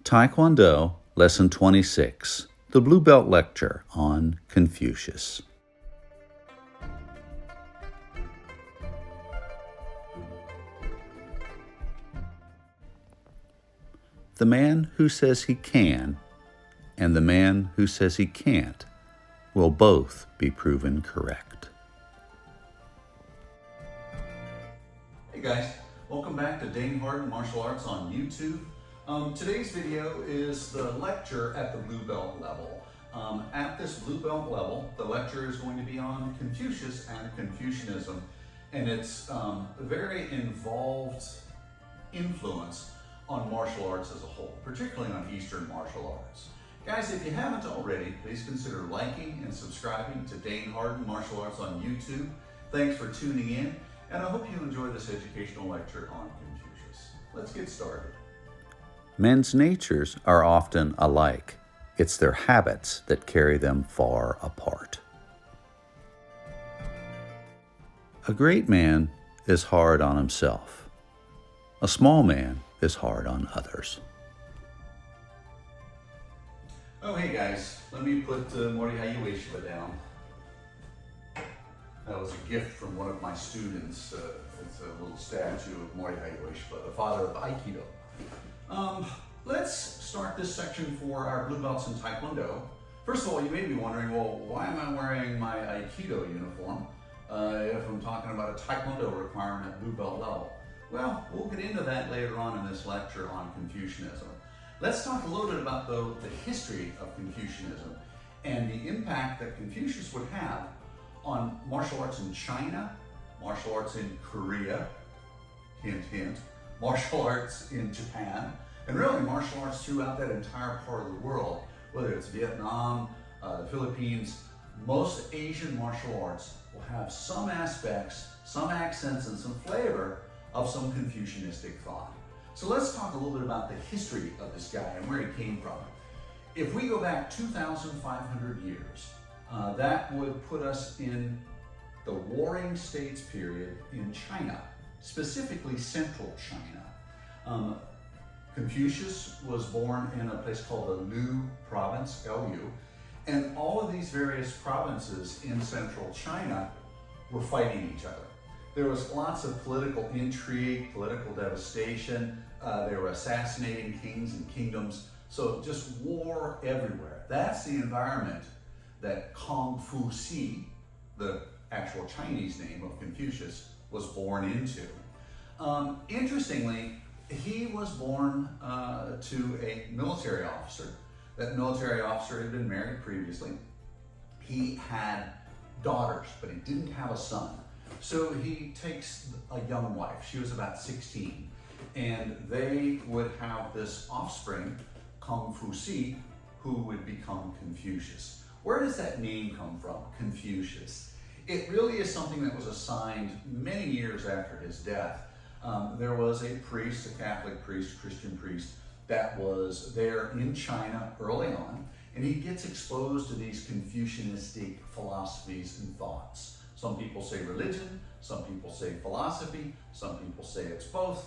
Taekwondo, Lesson 26, the Blue Belt Lecture on Confucius. The man who says he can and the man who says he can't will both be proven correct. Hey guys, welcome back to Dane Harden Martial Arts on YouTube. Today's video is the lecture at the Blue Belt level. At this Blue Belt level, the lecture is going to be on Confucius and Confucianism and its very involved influence on martial arts as a whole, particularly on Eastern martial arts. Guys, if you haven't already, please consider liking and subscribing to Dane Harden Martial Arts on YouTube. Thanks for tuning in, and I hope you enjoy this educational lecture on Confucius. Let's get started. Men's natures are often alike. It's their habits that carry them far apart. A great man is hard on himself. A small man is hard on others. Oh, hey guys, let me put Mori Hayueshiba down. That was a gift from one of my students. It's a little statue of Mori Hayueshiba, the father of Aikido. Let's start this section for our blue belts in Taekwondo. First of all, you may be wondering, well, why am I wearing my Aikido uniform if I'm talking about a Taekwondo requirement at blue belt level? Well, we'll get into that later on in this lecture on Confucianism. Let's talk a little bit about, though, the history of Confucianism and the impact that Confucius would have on martial arts in China, martial arts in Korea, hint, hint, martial arts in Japan, and really martial arts throughout that entire part of the world, whether it's Vietnam, the Philippines. Most Asian martial arts will have some aspects, some accents, and some flavor of some Confucianistic thought. So let's talk a little bit about the history of this guy and where he came from. If we go back 2,500 years, that would put us in the Warring States period in China, specifically central China. Confucius was born in a place called the Lu province, Lu, and all of these various provinces in central China were fighting each other. There was lots of political intrigue, political devastation. They were assassinating kings and kingdoms. So just war everywhere. That's the environment that Confuci, the actual Chinese name of Confucius, was born into. Interestingly, he was born to a military officer. That military officer had been married previously. He had daughters, but he didn't have a son. So he takes a young wife. She was about 16. And they would have this offspring, Confuci, who would become Confucius. Where does that name come from, Confucius? It really is something that was assigned many years after his death. There was a priest, a Catholic priest, Christian priest, that was there in China early on, and he gets exposed to these Confucianistic philosophies and thoughts. Some people say religion, some people say philosophy, some people say it's both.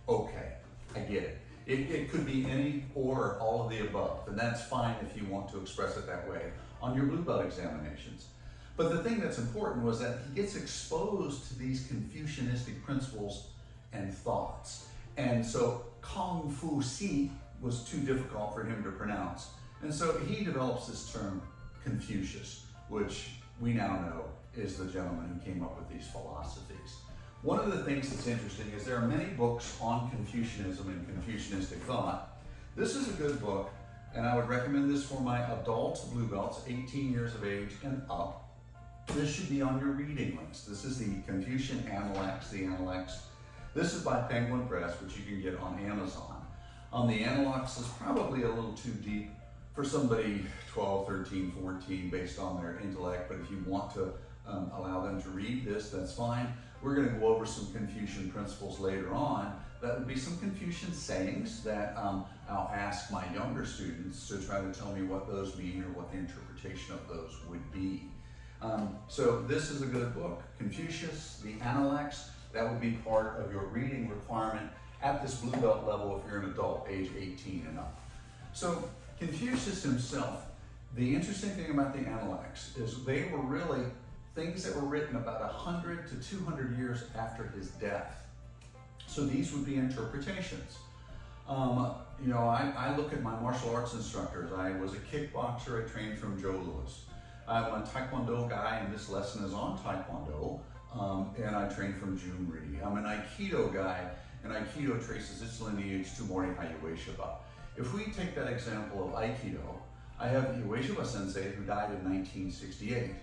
Okay, I get it. It could be any or all of the above, and that's fine if you want to express it that way on your blue belt examinations. But the thing that's important was that he gets exposed to these Confucianistic principles and thoughts. And so Confuci was too difficult for him to pronounce. And so he develops this term Confucius, which we now know is the gentleman who came up with these philosophies. One of the things that's interesting is there are many books on Confucianism and Confucianistic thought. This is a good book, and I would recommend this for my adult blue belts, 18 years of age and up. This should be on your reading list. This is the Confucian Analects, the Analects. This is by Penguin Press, which you can get on Amazon. The Analects is probably a little too deep for somebody 12, 13, 14 based on their intellect, but if you want to allow them to read this, that's fine. We're going to go over some Confucian principles later on. That would be some Confucian sayings that I'll ask my younger students to try to tell me what those mean or what the interpretation of those would be. So this is a good book. Confucius, the Analects, that would be part of your reading requirement at this blue belt level if you're an adult age 18 and up. So Confucius himself, the interesting thing about the Analects is they were really things that were written about 100 to 200 years after his death. So these would be interpretations. I look at my martial arts instructors. I was a kickboxer. I trained from Joe Louis. I'm a Taekwondo guy, and this lesson is on Taekwondo, and I trained from Jun Ri. I'm an Aikido guy, and Aikido traces its lineage to Morihei Ueshiba. If we take that example of Aikido, I have Ueshiba Sensei who died in 1968.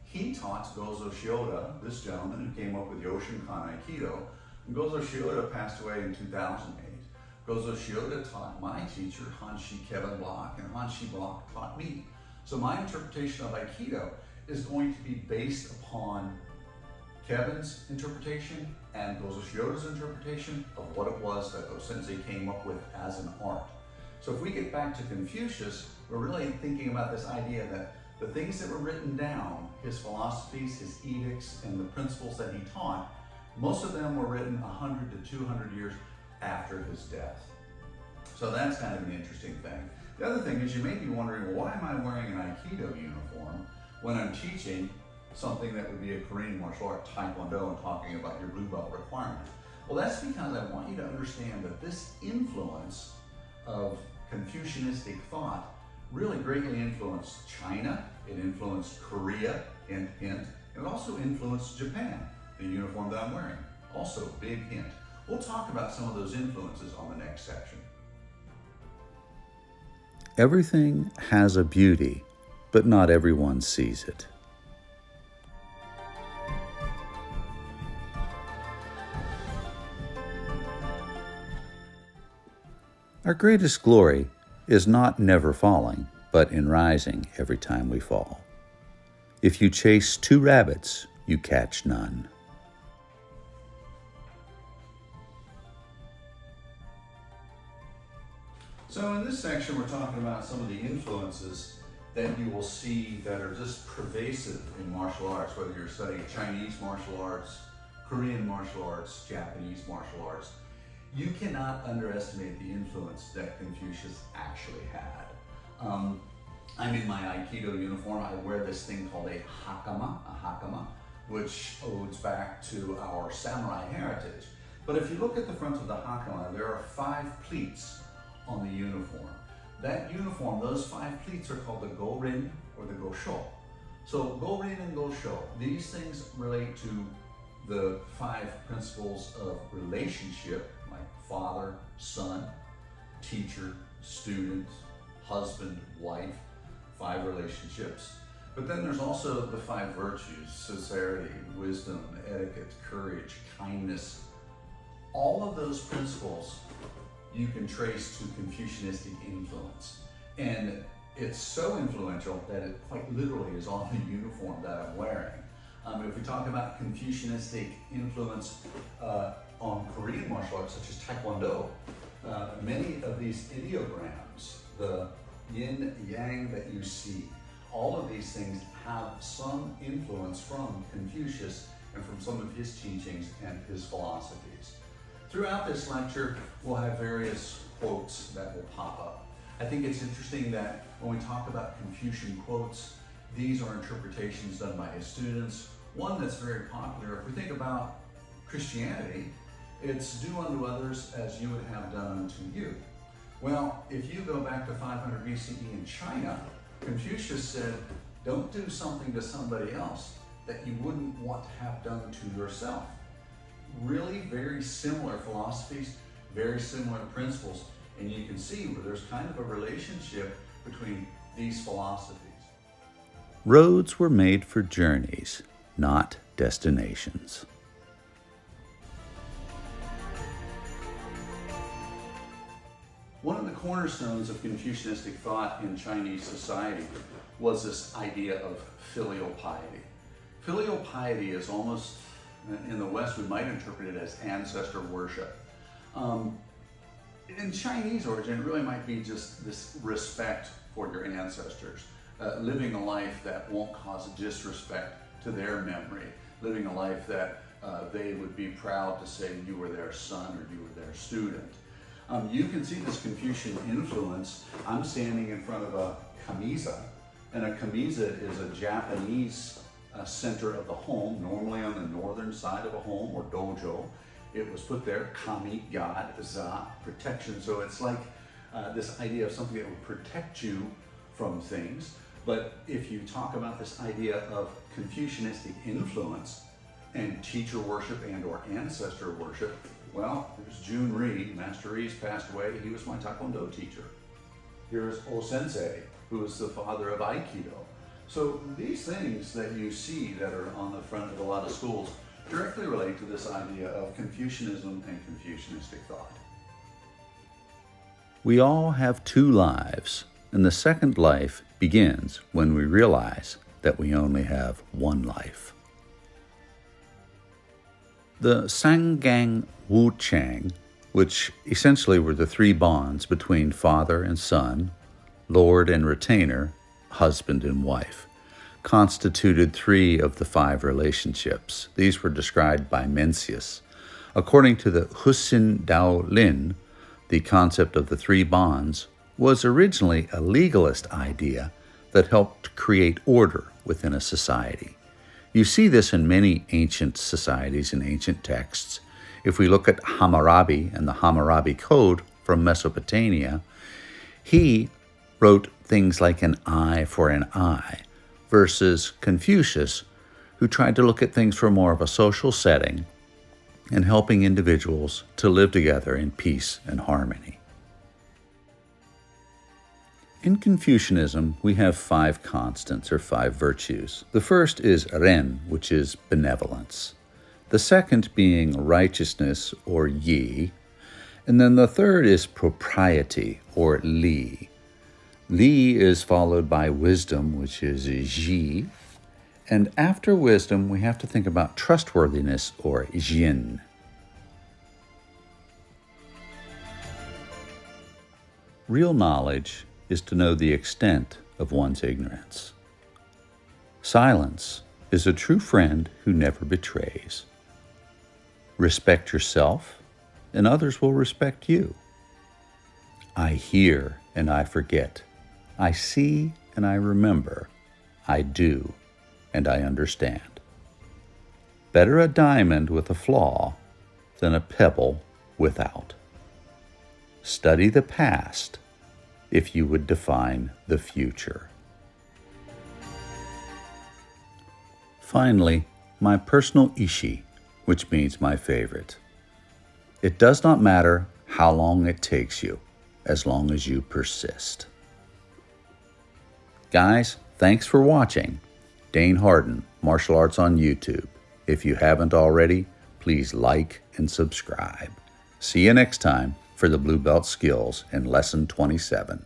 He taught Gozo Shioda, this gentleman who came up with Yoshinkan Aikido. And Gozo Shioda passed away in 2008. Gozo Shioda taught my teacher, Hanshi Kevin Block, and Hanshi Block taught me. So my interpretation of Aikido is going to be based upon Kevin's interpretation and Gozo Shioda's interpretation of what it was that those sensei came up with as an art. So if we get back to Confucius, we're really thinking about this idea that the things that were written down, his philosophies, his edicts, and the principles that he taught, most of them were written 100 to 200 years after his death. So that's kind of an interesting thing. The other thing is you may be wondering, well, why am I wearing an Aikido uniform when I'm teaching something that would be a Korean martial art, Taekwondo, and talking about your blue belt requirement? Well, that's because I want you to understand that this influence of Confucianistic thought really greatly influenced China, it influenced Korea, hint, hint, and it also influenced Japan, the uniform that I'm wearing. Also, big hint. We'll talk about some of those influences on the next section. Everything has a beauty, but not everyone sees it. Our greatest glory is not never falling, but in rising every time we fall. If you chase 2 rabbits, you catch none. So in this section, we're talking about some of the influences that you will see that are just pervasive in martial arts, whether you're studying Chinese martial arts, Korean martial arts, Japanese martial arts. You cannot underestimate the influence that Confucius actually had. I'm in my Aikido uniform. I wear this thing called a hakama, which owes back to our samurai heritage. But if you look at the front of the hakama, there are 5 pleats on the uniform. That uniform, those 5 pleats are called the wherein or the gosho. So wherein and gosho, these things relate to the 5 principles of relationship, like father, son, teacher, student, husband, wife, 5 relationships. But then there's also the 5 virtues: sincerity, wisdom, etiquette, courage, kindness. All of those principles you can trace to Confucianistic influence. And it's so influential that it quite literally is on the uniform that I'm wearing. If we talk about Confucianistic influence on Korean martial arts, such as Taekwondo, many of these ideograms, the yin, yang that you see, all of these things have some influence from Confucius and from some of his teachings and his philosophies. Throughout this lecture, we'll have various quotes that will pop up. I think it's interesting that when we talk about Confucian quotes, these are interpretations done by his students. One that's very popular, if we think about Christianity, it's do unto others as you would have done unto you. Well, if you go back to 500 BCE in China, Confucius said, don't do something to somebody else that you wouldn't want to have done to yourself. Really very similar philosophies, very similar principles, and you can see where there's kind of a relationship between these philosophies. Roads were made for journeys, not destinations. One of the cornerstones of Confucianistic thought in Chinese society was this idea of filial piety. Filial piety is almost, in the West, we might interpret it as ancestor worship. In Chinese origin, it really might be just this respect for your ancestors, living a life that won't cause disrespect to their memory, living a life that they would be proud to say you were their son or you were their student. You can see this Confucian influence. I'm standing in front of a kamisa, and a kamisa is a Japanese center of the home, normally on the northern side of a home or dojo. It was put there, kami, God, za, protection. So it's like this idea of something that would protect you from things. But if you talk about this idea of Confucianistic influence and teacher worship and or ancestor worship, well, there's Jun Ri. Master Ri's passed away. He was my Taekwondo teacher. Here's O Sensei, who is the father of Aikido. So these things that you see that are on the front of a lot of schools directly relate to this idea of Confucianism and Confucianistic thought. We all have two lives, and the second life begins when we realize that we only have one life. The Sangang Wu Chang, which essentially were the three bonds between father and son, lord and retainer, husband and wife, constituted 3 of the 5 relationships. These were described by Mencius. According to the Husin Dao Lin, the concept of the 3 bonds was originally a legalist idea that helped create order within a society. You see this in many ancient societies and ancient texts. If we look at Hammurabi and the Hammurabi Code from Mesopotamia, he wrote things like an eye for an eye, versus Confucius, who tried to look at things from more of a social setting and helping individuals to live together in peace and harmony. In Confucianism, we have 5 constants or 5 virtues. The first is wherein, which is benevolence. The second being righteousness or yi. And then the third is propriety or li. Li is followed by wisdom, which is ji. And after wisdom, we have to think about trustworthiness or jin. Real knowledge is to know the extent of one's ignorance. Silence is a true friend who never betrays. Respect yourself, and others will respect you. I hear and I forget. I see and I remember. I do and I understand. Better a diamond with a flaw than a pebble without. Study the past if you would define the future. Finally, my personal ishi, which means my favorite. It does not matter how long it takes you, as long as you persist. Guys, thanks for watching. Dane Harden, Martial Arts on YouTube. If you haven't already, please like and subscribe. See you next time for the Blue Belt Skills in Lesson 27.